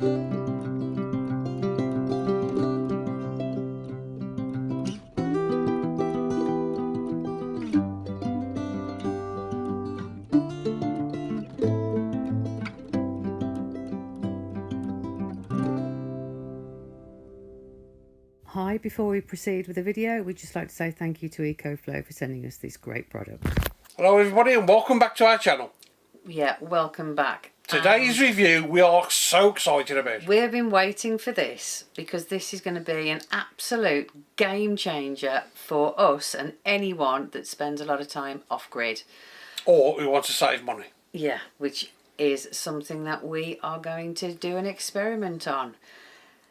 Hi, before we proceed with the video, we'd just like to say thank you to EcoFlow for sending us this great product. Hello everybody and welcome back to our channel. Yeah, welcome back. Today's review we are so excited about. We have been waiting for this because this is going to be an absolute game changer for us and anyone that spends a lot of time off-grid. Or who wants to save money. Yeah, which is something that we are going to do an experiment on.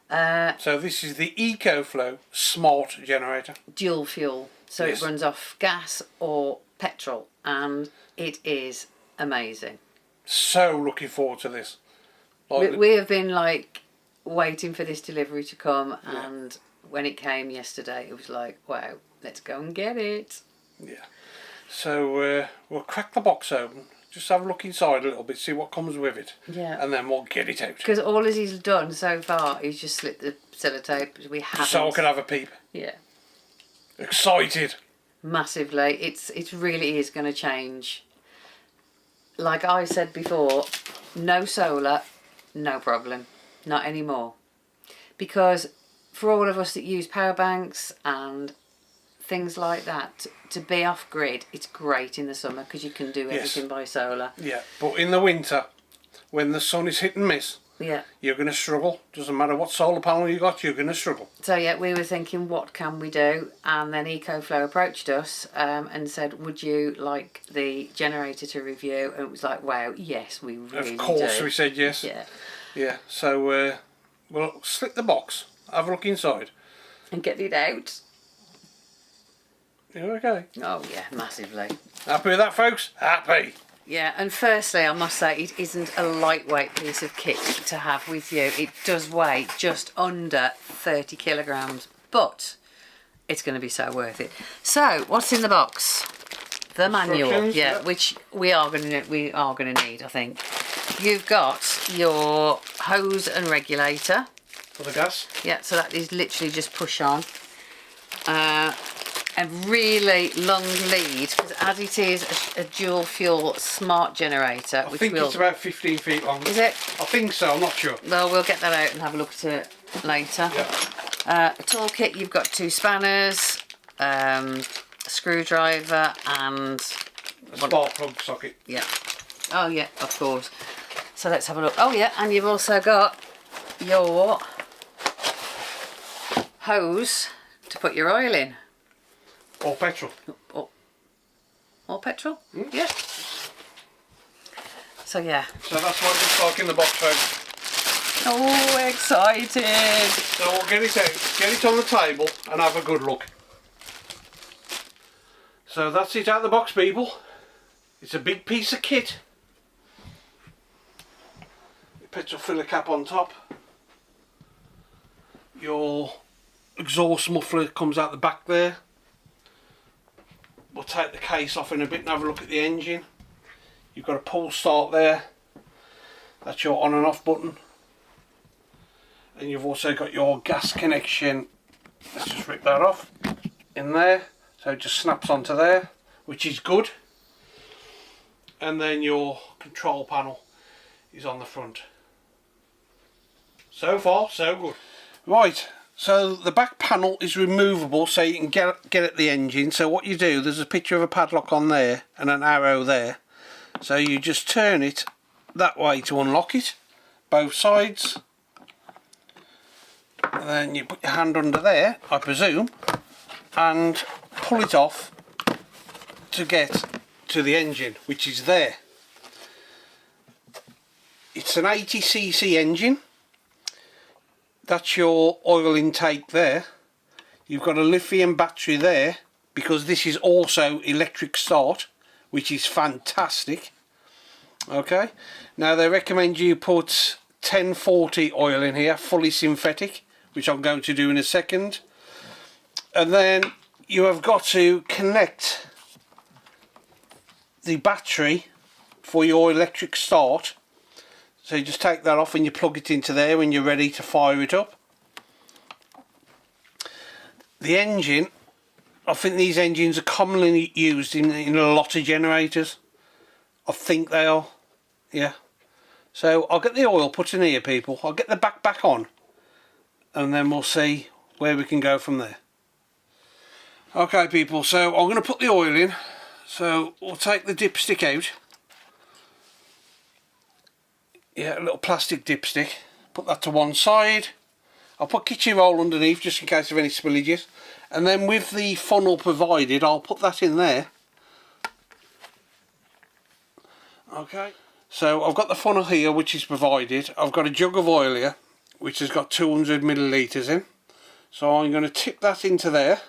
So this is the EcoFlow Smart Generator. Dual fuel. So Yes. It runs off gas or petrol and it is amazing. So looking forward to this. We have been like waiting for this delivery to come, Yeah. and when it came yesterday it was like, wow, let's go and get it. Yeah. So we'll crack the box open, just have a look inside a little bit, see what comes with it. Yeah. And then we'll get it out. Because all as he's done so far is just slit the sellotape. We haven't. So I can have a peep. Yeah. Excited. Massively. It really is going to change. Like I said before, no solar, no problem. Not anymore. Because for all of us that use power banks and things like that, to be off grid, it's great in the summer because you can do everything by solar. Yeah, but in the winter, when the sun is hit and miss, Yeah. you're going to struggle. Doesn't matter what solar panel you got, you're going to struggle. So yeah, we were thinking, what can we do? And then EcoFlow approached us and said, would you like the generator to review? And it was like, wow, yes, we really do. Of course we said yes. Yeah. Yeah, so we'll slit the box, have a look inside. And get it out. You okay? Oh yeah, massively. Happy with that, folks? Happy. Yeah, and firstly, I must say, it isn't a lightweight piece of kit to have with you. It does weigh just under 30 kilograms, but it's going to be so worth it. So, what's in the box? The manual, yeah, which we are going to need, I think. You've got your hose and regulator. For the gas? Yeah, so that is literally just push on. A really long lead, because as it is a dual fuel smart generator, I think it's about 15 feet long. Is it? I think so, I'm not sure. Well, we'll get that out and have a look at it later. Yeah. A toolkit, you've got 2 spanners, a screwdriver and... A spark plug socket. Yeah. Oh yeah, of course. So let's have a look. Oh yeah, and you've also got your hose to put your oil in. Or petrol. Or petrol? Yeah. So yeah. So that's what it looks like in the box, folks. Oh, excited! So we'll get it out, get it on the table and have a good look. So that's it out of the box, people. It's a big piece of kit. Petrol filler cap on top. Your exhaust muffler comes out the back there. We'll take the case off in a bit and have a look at the engine. You've got a pull start there. That's your on and off button. And you've also got your gas connection. Let's just rip that off. In there. So it just snaps onto there, which is good. And then your control panel is on the front. So far, so good. Right. So the back panel is removable so you can get at the engine. So what you do, there's a picture of a padlock on there and an arrow there. So you just turn it that way to unlock it, both sides. And then you put your hand under there, I presume, and pull it off to get to the engine, which is there. It's an 80cc engine. That's your oil intake there. You've got a lithium battery there because this is also electric start, which is fantastic. Okay, now they recommend you put 1040 oil in here, fully synthetic, which I'm going to do in a second. And then you have got to connect the battery for your electric start. So you just take that off and you plug it into there when you're ready to fire it up. The engine, I think these engines are commonly used in a lot of generators. I think they are, yeah. So I'll get the oil put in here, people. I'll get the back on, and then we'll see where we can go from there. Okay, people, so I'm going to put the oil in. So we'll take the dipstick out. Yeah, a little plastic dipstick. Put that to one side. I'll put kitchen roll underneath just in case of any spillages. And then with the funnel provided, I'll put that in there. Okay. So I've got the funnel here, which is provided. I've got a jug of oil here, which has got 200 millilitres in. So I'm going to tip that into there,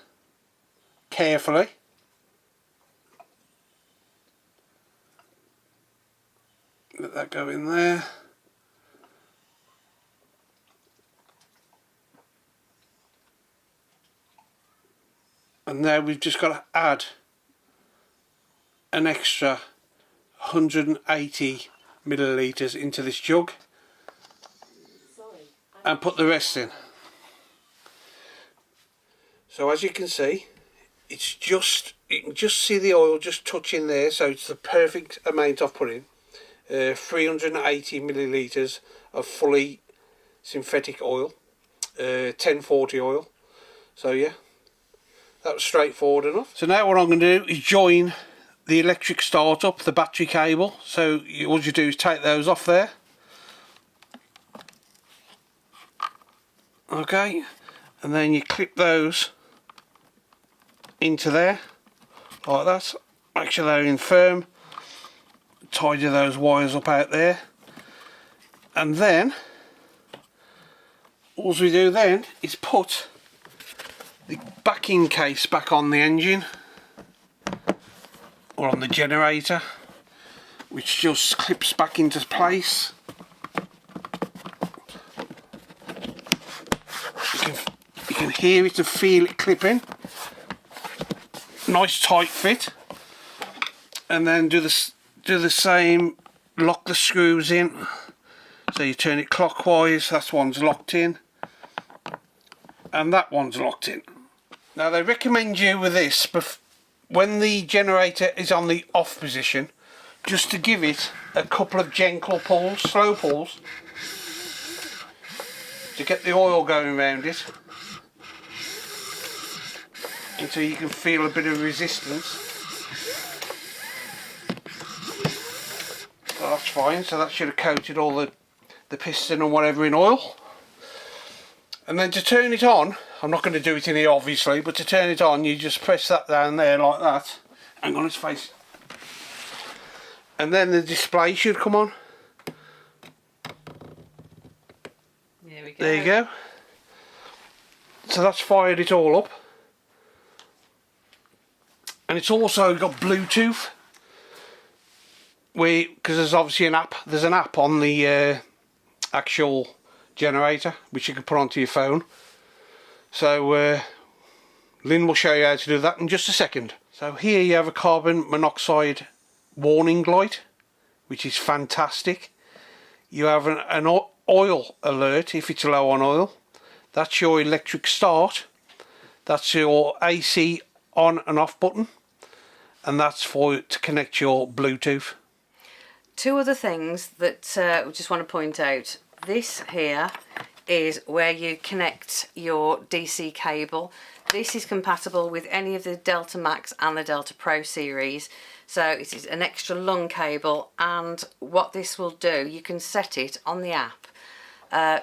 carefully. Let that go in there. And now we've just got to add an extra 180 millilitres into this jug and put the rest in. So as you can see, it's just, you can just see the oil just touching there, so it's the perfect amount I've put in. 380 millilitres of fully synthetic oil, 1040 oil. So yeah, that was straightforward enough. So now what I'm going to do is join the electric start up, the battery cable. So all you do is take those off there. Okay, and then you clip those into there like that. Make sure they're in firm. Tidy those wires up out there, and then all we do then is put the backing case back on the engine or on the generator, which just clips back into place. You can hear it and feel it clipping. Nice tight fit. And then do the same, lock the screws in. So you turn it clockwise, that one's locked in, and that one's locked in. Now they recommend you with this, when the generator is on the off position, just to give it a couple of gentle pulls, slow pulls, to get the oil going around it, until you can feel a bit of resistance. So that's fine, so that should have coated all the piston and whatever in oil. And then to turn it on, I'm not going to do it in here obviously, but to turn it on you just press that down there like that. Hang on, let's face it. And then the display should come on. There we go. There you go. So that's fired it all up. And it's also got Bluetooth. Because there's obviously there's an app on the actual generator which you can put onto your phone. So Lynn will show you how to do that in just a second. So here you have a carbon monoxide warning light, which is fantastic. You have an oil alert if it's low on oil. That's your electric start. That's your AC on and off button, and that's to connect your Bluetooth. Two other things that we just want to point out. This here is where you connect your DC cable. This is compatible with any of the Delta Max and the Delta Pro series. So it is an extra long cable, and what this will do, you can set it on the app.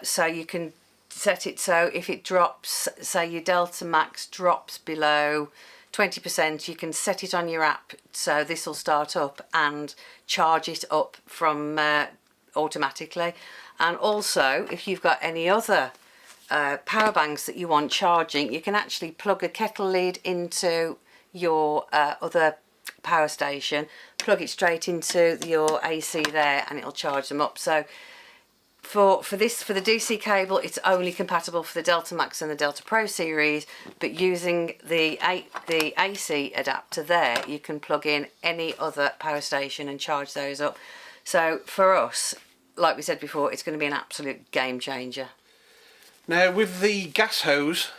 So you can set it so if it drops, say your Delta Max drops below 20%, you can set it on your app so this will start up and charge it up from automatically. And also if you've got any other power banks that you want charging, you can actually plug a kettle lead into your other power station, plug it straight into your AC there, and it'll charge them up. So for the DC cable, it's only compatible for the Delta Max and the Delta Pro series, but using the AC adapter there, you can plug in any other power station and charge those up. So for us, like we said before, it's going to be an absolute game changer. Now with the gas hose,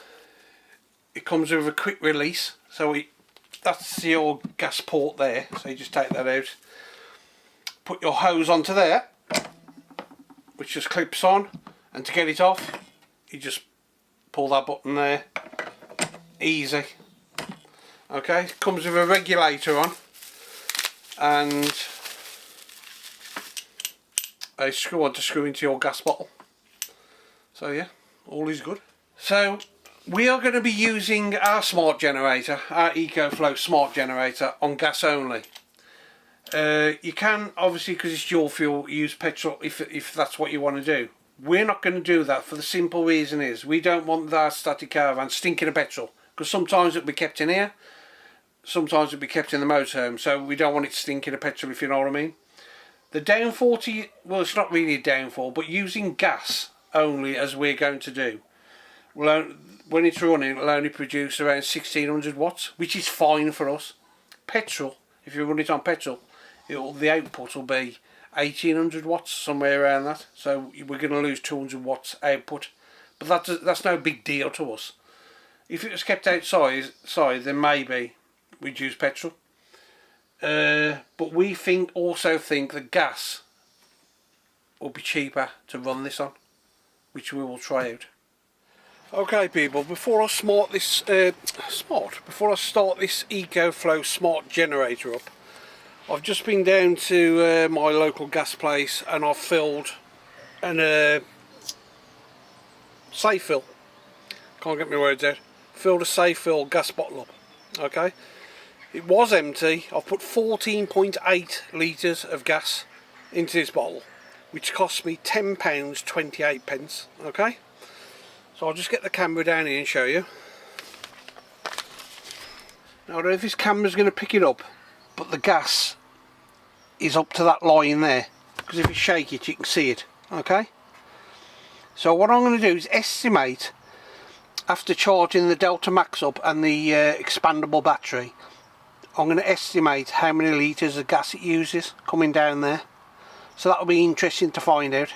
it comes with a quick release, so that's your gas port there, so you just take that out, put your hose onto there, which just clips on, and to get it off you just pull that button there. Easy. Okay, comes with a regulator on and a screw on to screw into your gas bottle. So yeah, all is good. So we are going to be using our smart generator, our EcoFlow smart generator, on gas only. You can, obviously, because it's dual fuel, use petrol if that's what you want to do. We're not going to do that for the simple reason is we don't want our static caravan stinking of petrol, because sometimes it'll be kept in here, sometimes it'll be kept in the motorhome, so we don't want it stinking of petrol, if you know what I mean. The downfall to, well, it's not really a downfall, but using gas only as we're going to do, when it's running, it'll only produce around 1600 watts, which is fine for us. Petrol, if you run it on petrol, the output will be 1800 watts, somewhere around that, so we're going to lose 200 watts output, but that's no big deal to us. If it was kept outside then maybe we'd use petrol, but we also think that gas will be cheaper to run this on, which we will try out. Okay people, before I start this EcoFlow smart generator up, I've just been down to my local gas place and I've filled an safe fill, can't get my words out, filled a safe fill gas bottle up. Okay, it was empty. I've put 14.8 litres of gas into this bottle, which cost me £10.28. Okay, so I'll just get the camera down here and show you. Now I don't know if this camera's going to pick it up, but the gas is up to that line there, because if you shake it you can see it. Okay, so what I'm going to do is estimate, after charging the Delta Max up and the expandable battery, I'm going to estimate how many litres of gas it uses coming down there, so that'll be interesting to find out.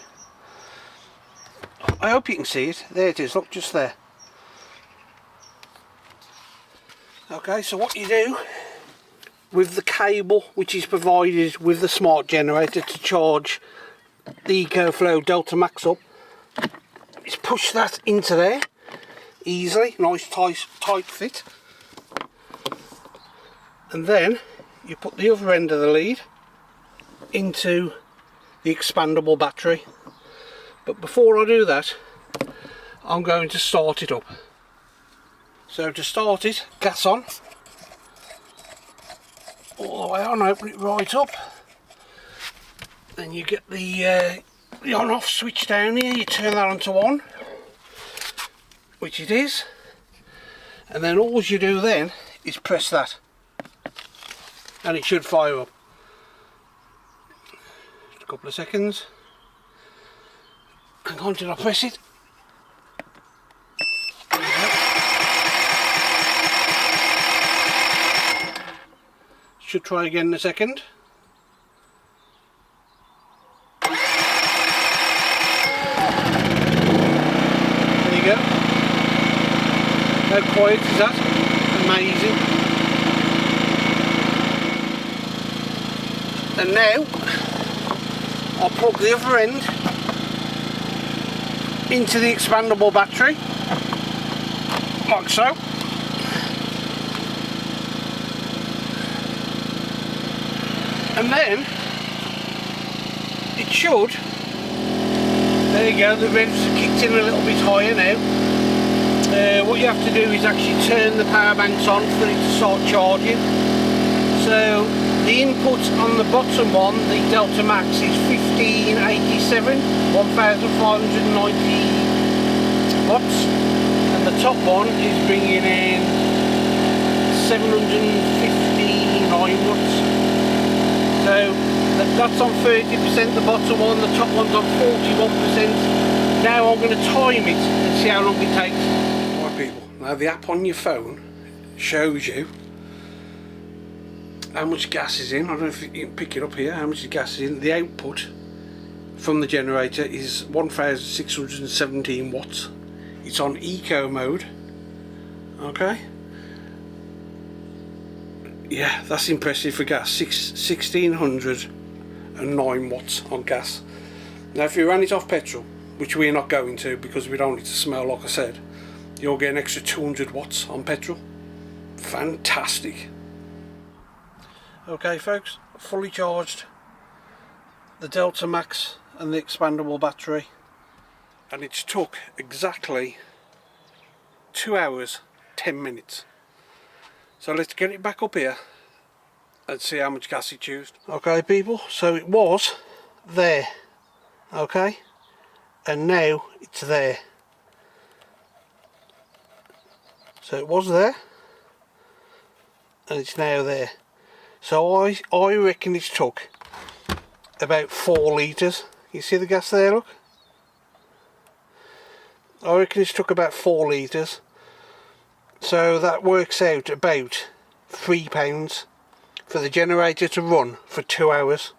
I hope you can see it. There it is, look, just there. Okay, so what you do with the cable which is provided with the smart generator to charge the EcoFlow Delta Max up is push that into there easily, nice tight fit, and then you put the other end of the lead into the expandable battery. But before I do that, I'm going to start it up. So to start it, gas on, all the way on, open it right up, then you get the on off switch down here, you turn that on to on, which it is, and then all you do then is press that and it should fire up. Just a couple of seconds. Hang on till I press it. Should try again in a second. There you go. How quiet is that? Amazing. And now I'll plug the other end into the expandable battery, like so. And then it should, there you go, the revs are kicked in a little bit higher now. What you have to do is actually turn the power banks on for it to start charging. So the input on the bottom one, the Delta Max, is 1587, 1590 watts, and the top one is bringing in 759 watts. So that's on 30%, the bottom one, the top one's on 41%. Now I'm going to time it and see how long it takes. Right people, now the app on your phone shows you how much gas is in. I don't know if you can pick it up here, how much gas is in. The output from the generator is 1617 watts. It's on eco mode. Okay. Yeah, that's impressive for gas. 1609 watts on gas. Now if you run it off petrol, which we're not going to because we don't want it to smell, like I said, you'll get an extra 200 watts on petrol. Fantastic. Okay folks, fully charged the Delta Max and the expandable battery, and it's took exactly 2 hours 10 minutes. So let's get it back up here and see how much gas it used. Okay people, so it was there, okay, and now it's there. So it was there and it's now there. So I reckon it's took about 4 litres. You see the gas there, look? I reckon it's took about 4 litres. So that works out about £3 for the generator to run for 2 hours.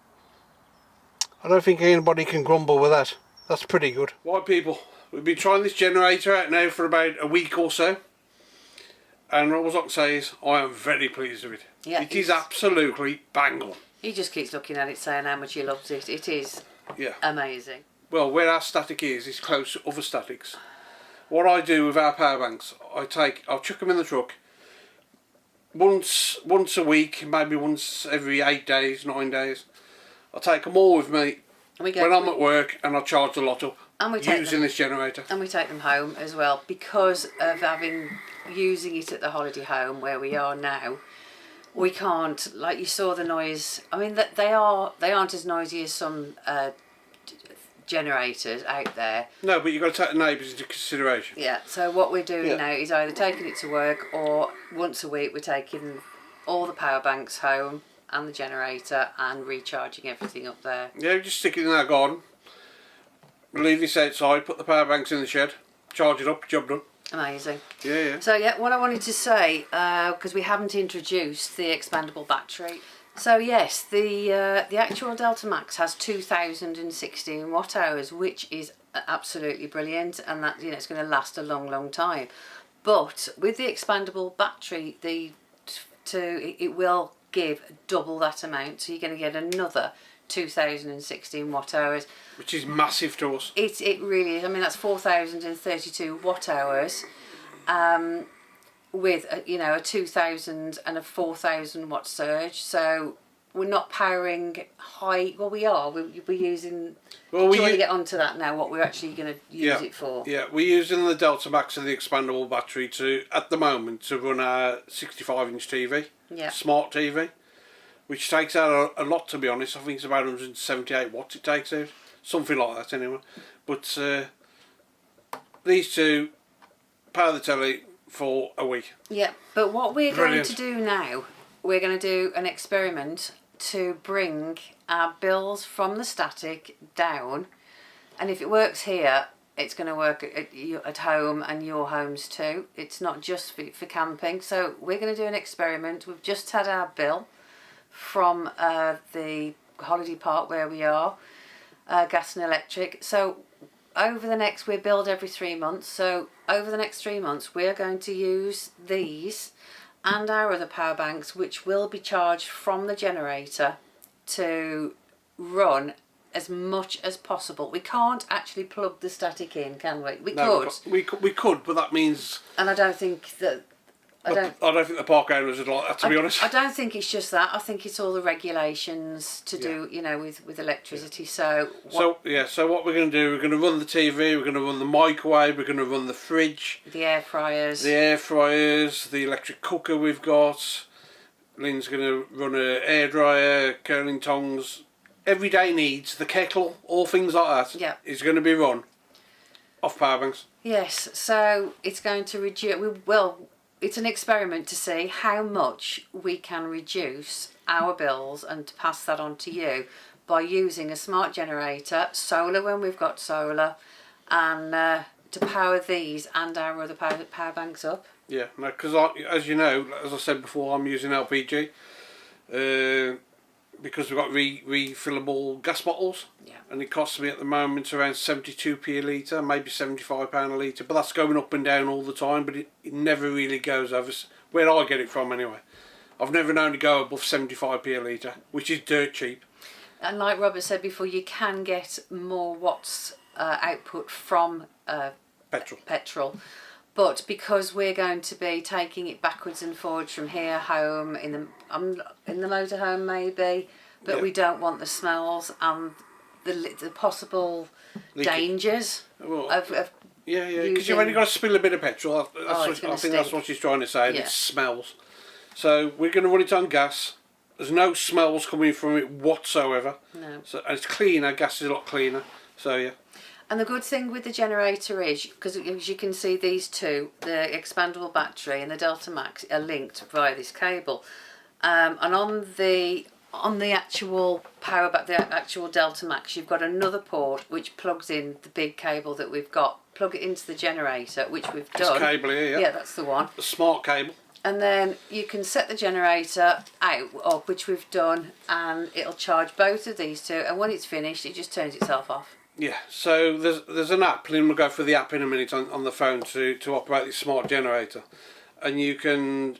I don't think anybody can grumble with that. That's pretty good. Right people, we've been trying this generator out now for about a week or so. And what I can say is, I am very pleased with it. Yeah, it is absolutely bang on. He just keeps looking at it saying how much he loves it. It is amazing. Well, where our static is close to other statics. What I do with our power banks, I'll chuck them in the truck once a week, maybe once every 8 days, 9 days. I take them all with me when I'm at work, and I charge the lot up using this generator. And we take them home as well, because of using it at the holiday home where we are now. We can't, like you saw the noise. I mean, they aren't as noisy as some generators out there. No, but you've got to take the neighbours into consideration. Yeah, so what we're doing now is either taking it to work, or once a week we're taking all the power banks home and the generator and recharging everything up there. Yeah, just stick it in our garden, leave this outside, put the power banks in the shed, charge it up, job done. Amazing. Yeah. So yeah, what I wanted to say, because we haven't introduced the expandable battery. So yes, the actual Delta Max has 2016 watt hours, which is absolutely brilliant, and that it's going to last a long time. But with the expandable battery, it will give double that amount, so you're going to get another 2016 watt hours, which is massive to us. It really is. I mean, that's 4032 watt hours, with a 2000 and a 4000 watt surge. So we're not powering high. Well, we are. We're using. Well, do you want to get onto that now? What we're actually going to use it for? Yeah, we're using the Delta Max and the expandable battery at the moment to run our 65-inch TV, smart TV, which takes out a lot, to be honest. I think it's about 178 watts it takes out, something like that anyway. But these two power the telly for a week. Yeah, but what we're going to do now, we're going to do an experiment to bring our bills from the static down, and if it works here, it's going to work at home and your homes too. It's not just for camping. So we're going to do an experiment. We've just had our bill from the holiday park where we are, gas and electric. So we're billed every 3 months, so over the next 3 months we're going to use these and our other power banks, which will be charged from the generator, to run as much as possible. We can't actually plug the static in, can we? We could, but that means, and I don't think that I don't think the park owners would like that, to be honest. I don't think it's just that. I think it's all the regulations to do, with electricity. So what we're going to do, we're going to run the TV, we're going to run the microwave, we're going to run the fridge, the air fryers, the electric cooker we've got. Lynn's going to run a air dryer, curling tongs, everyday needs, the kettle, all things like that. Yeah, is going to be run off power banks. Yes, so it's going to reduce. It's an experiment to see how much we can reduce our bills and to pass that on to you by using a smart generator, solar when we've got solar, and to power these and our other power banks up. Yeah, because as you know, as I said before, I'm using LPG. because we've got refillable gas bottles. Yeah. And it costs me at the moment around 72p a litre, maybe £75 a litre. But that's going up and down all the time, but it never really goes over, where I get it from anyway. I've never known it go above 75p a litre, which is dirt cheap. And like Robert said before, you can get more watts output from petrol. But because we're going to be taking it backwards and forwards from here home, in the motorhome maybe, but we don't want the smells and the possible dangers of yeah, because you've only got to spill a bit of petrol. I think that's what she's trying to say. Yeah. It smells. So we're going to run it on gas. There's no smells coming from it whatsoever. No. So, and it's cleaner. Gas is a lot cleaner. So yeah. And the good thing with the generator is, because as you can see, these two, the expandable battery and the Delta Max, are linked via this cable. And on the actual power back, the actual Delta Max, you've got another port which plugs in the big cable that we've got. Plug it into the generator, which we've done. This cable here, yeah. Yeah, that's the one. The smart cable. And then you can set the generator up, which we've done, and it'll charge both of these two. And when it's finished, it just turns itself off. Yeah, so there's an app, and we'll go through the app in a minute on the phone to operate this smart generator, and you can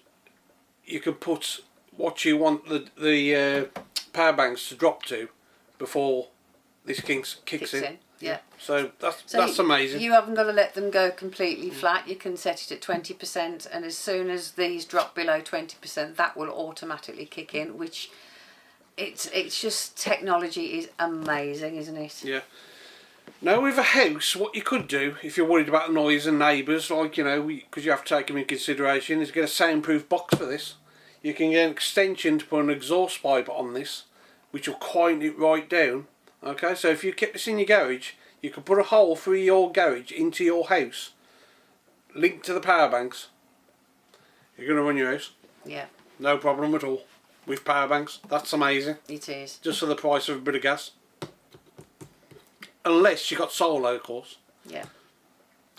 put what you want the power banks to drop to before this kicks in. Yeah. So that's amazing. You haven't got to let them go completely flat. You can set it at 20%, and as soon as these drop below 20%, that will automatically kick in. Which it's just, technology is amazing, isn't it? Yeah. Now with a house, what you could do if you're worried about noise and neighbours, like because you have to take them in consideration, is get a soundproof box for this. You can get an extension to put an exhaust pipe on this, which will quieten it right down. Okay, so if you kept this in your garage, you could put a hole through your garage into your house, linked to the power banks. You're going to run your house. Yeah. No problem at all with power banks. That's amazing. It is. Just for the price of a bit of gas. Unless you got solar, of course. Yeah.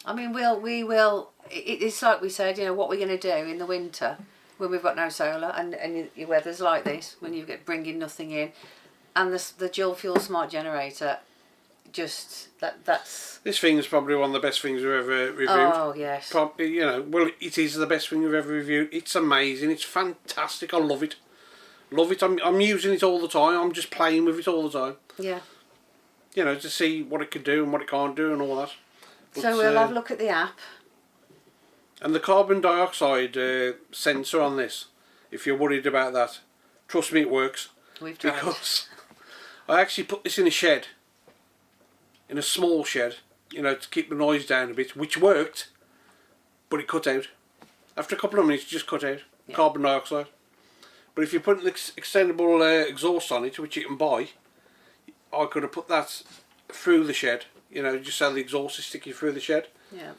I mean, we will. It's like we said. What we're going to do in the winter when we've got no solar and your weather's like this, when you get bringing nothing in, and the dual fuel smart generator, just that's. This thing is probably one of the best things we've ever reviewed. Oh yes. Probably, well, it is the best thing we've ever reviewed. It's amazing. It's fantastic. I love it. Love it. I'm using it all the time. I'm just playing with it all the time. Yeah. To see what it can do and what it can't do and all that. But, so we'll have a look at the app. And the carbon dioxide sensor on this, if you're worried about that, trust me, it works. We've tried. Because I actually put this in a shed, in a small shed, to keep the noise down a bit, which worked, but it cut out. After a couple of minutes, it just cut out. Yeah. Carbon dioxide. But if you put an extendable exhaust on it, which you can buy, I could have put that through the shed, just so the exhaust is sticking through the shed. Yeah.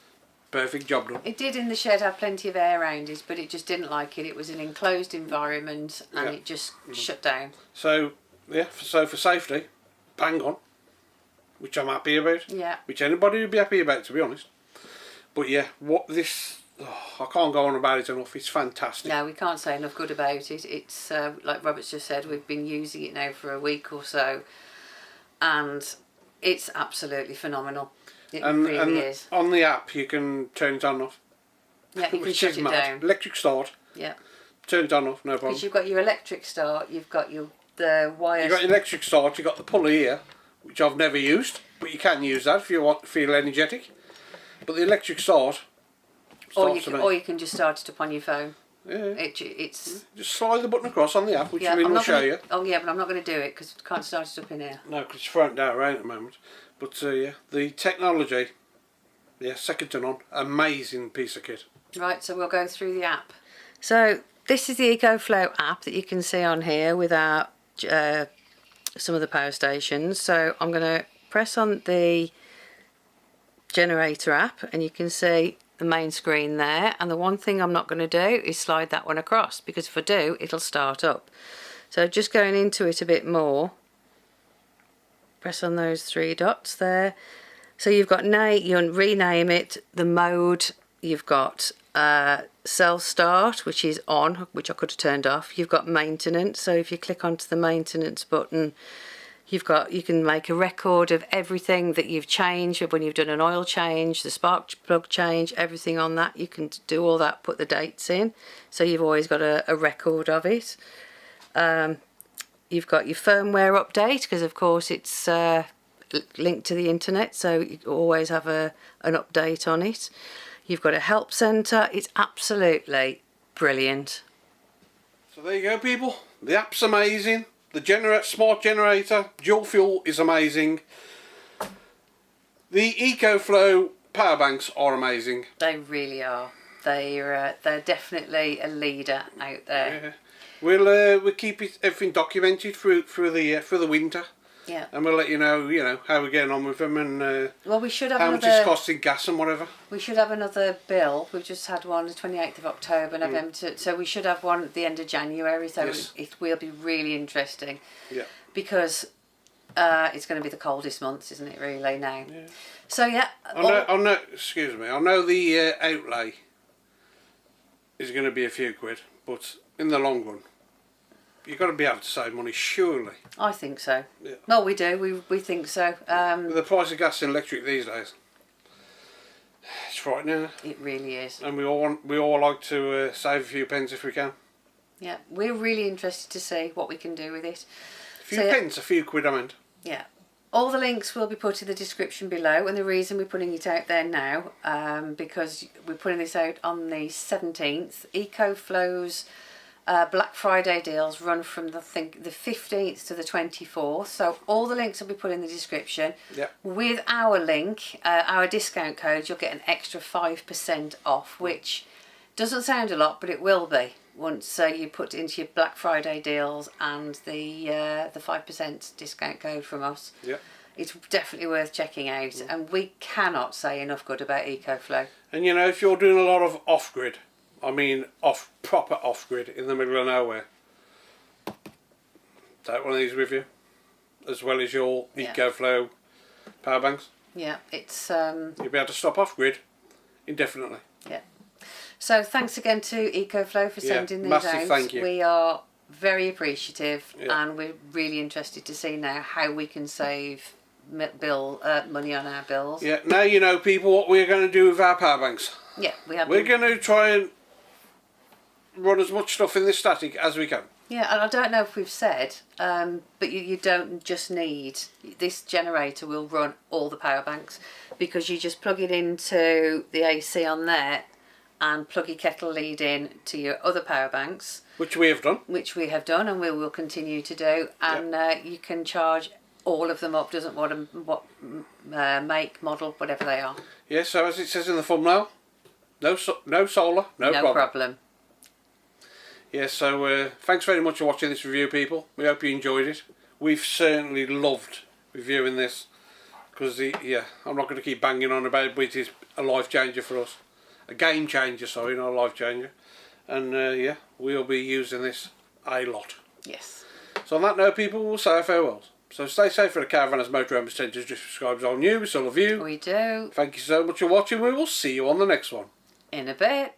Perfect job done. It did in the shed have plenty of air around it, but it just didn't like it. It was an enclosed environment and it just shut down. So, yeah, so for safety, bang on, which I'm happy about. Yeah. Which anybody would be happy about, to be honest. But yeah, I can't go on about it enough. It's fantastic. No, we can't say enough good about it. It's, like Robert's just said, we've been using it now for a week or so. And it's absolutely phenomenal. It really is. On the app, you can turn it on and off. Yeah, you can shut it down. Electric start. Yeah. Turn it on and off, no problem. Because you've got your electric start, you've got the wires. You've got your electric start, you've got the pulley here, which I've never used, but you can use that if you feel energetic. But the electric start. Or you can just start it up on your phone. Yeah. It's just slide the button across on the app, which will show you. Oh yeah, but I'm not going to do it because I can't start it up in here. No, because it's front down around at the moment. But yeah, the technology, second to none. Amazing piece of kit. Right, so we'll go through the app. So this is the EcoFlow app that you can see on here with our some of the power stations. So I'm going to press on the generator app and you can see the main screen there, and the one thing I'm not going to do is slide that one across, because if I do it'll start up. So just going into it a bit more, press on those three dots there. So you've got you rename it, the mode, you've got self start, which is on, which I could have turned off. You've got maintenance, so if you click onto the maintenance button, you can make a record of everything that you've changed when you've done an oil change, the spark plug change, everything on that. You can do all that, put the dates in, so you've always got a record of it. You've got your firmware update, because of course it's linked to the internet, so you always have an update on it. You've got a help centre. It's absolutely brilliant. So there you go, people. The app's amazing. The smart generator dual fuel is amazing. The EcoFlow power banks are amazing. They really are. They're definitely a leader out there. Yeah. We'll keep everything documented through the winter. Yeah. And we'll let you know how we're getting on with them, and well, we should have how much it's costing gas and whatever. We should have another bill. We've just had one the 28th of October, November, so we should have one at the end of January. So yes. it will be really interesting. Yeah. Because it's going to be the coldest months, isn't it? Really now. Yeah. So yeah. I know. Excuse me. I know the outlay is going to be a few quid, but in the long run, you've got to be able to save money, surely. I think so. Yeah. No, we do. We think so. With the price of gas and electric these days, it's frightening. It really is. And we all like to save a few pence if we can. Yeah, we're really interested to see what we can do with it. A few pence, a few quid, I meant. Yeah. All the links will be put in the description below, and the reason we're putting it out there now, because we're putting this out on the 17th. EcoFlow's Black Friday deals run from the 15th to the 24th, so all the links will be put in the description. Yep. With our link, our discount code, you'll get an extra 5% off, which doesn't sound a lot, but it will be once you put into your Black Friday deals and the 5% discount code from us. Yep. It's definitely worth checking out, and we cannot say enough good about EcoFlow. And if you're doing a lot of off-grid, I mean proper off-grid in the middle of nowhere, take one of these with you, as well as your EcoFlow power banks. Yeah, it's you'll be able to stop off-grid indefinitely. Yeah. So thanks again to EcoFlow for sending these massive out. thank you. We are very appreciative, and we're really interested to see now how we can save money on our bills. Yeah, now you know, people, what we're going to do with our power banks. Yeah, we're going to try and run as much stuff in this static as we can. Yeah, and I don't know if we've said, but you don't just need, this generator will run all the power banks, because you just plug it into the AC on there and plug your kettle lead in to your other power banks. Which we have done. Which we have done, and we will continue to do. And you can charge all of them up, doesn't matter what make, model, whatever they are. Yeah, so as it says in the thumbnail, no solar, no problem. Yeah, so thanks very much for watching this review, people. We hope you enjoyed it. We've certainly loved reviewing this, because I'm not going to keep banging on about it, but it is a life changer for us. A game changer, sorry, not a life changer. And we'll be using this a lot. Yes. So on that note, people, we'll say our farewells. So stay safe for the caravanners, motorhomes, tenters, subscribers on you. We still love you. We do. Thank you so much for watching. We will see you on the next one. In a bit.